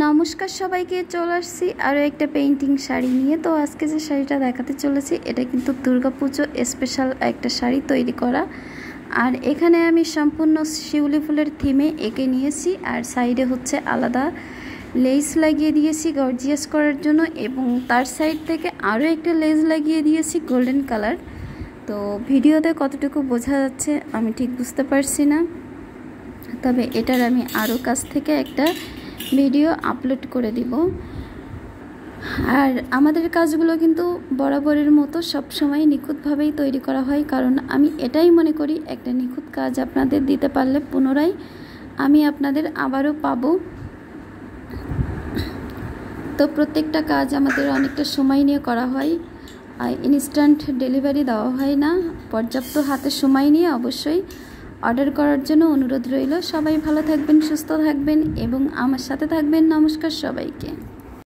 নমস্কার সবাইকে, চলে আসছি আরও একটা পেইন্টিং শাড়ি নিয়ে। তো আজকে যে শাড়িটা দেখাতে চলেছি এটা কিন্তু দুর্গাপুজো স্পেশাল একটা শাড়ি তৈরি করা। আর এখানে আমি সম্পূর্ণ শিউলি ফুলের থিমে এঁকে নিয়েছি, আর সাইডে হচ্ছে আলাদা লেস লাগিয়ে দিয়েছি গর্জিয়াস করার জন্য, এবং তার সাইড থেকে আরও একটা লেস লাগিয়ে দিয়েছি গোল্ডেন কালার। তো ভিডিওতে কতটুকু বোঝা যাচ্ছে আমি ঠিক বুঝতে পারছি না, তবে এটার আমি আরও কাছ থেকে একটা ভিডিও আপলোড করে দিব। আর আমাদের কাজগুলো কিন্তু বরাবরের মতো সব সময় নিখুঁতভাবেই তৈরি করা হয়, কারণ আমি এটাই মনে করি একটা নিখুঁত কাজ আপনাদের দিতে পারলে পুনরায় আমি আপনাদের আবারও পাবো। তো প্রত্যেকটা কাজ আমাদের অনেকটা সময় নিয়ে করা হয়, আর ইনস্ট্যান্ট ডেলিভারি দেওয়া হয় না। পর্যাপ্ত হাতে সময় নিয়ে অবশ্যই অর্ডার করার জন্য অনুরোধ রইল। সবাই ভালো থাকবেন, সুস্থ থাকবেন এবং আমার সাথে থাকবেন। নমস্কার সবাইকে।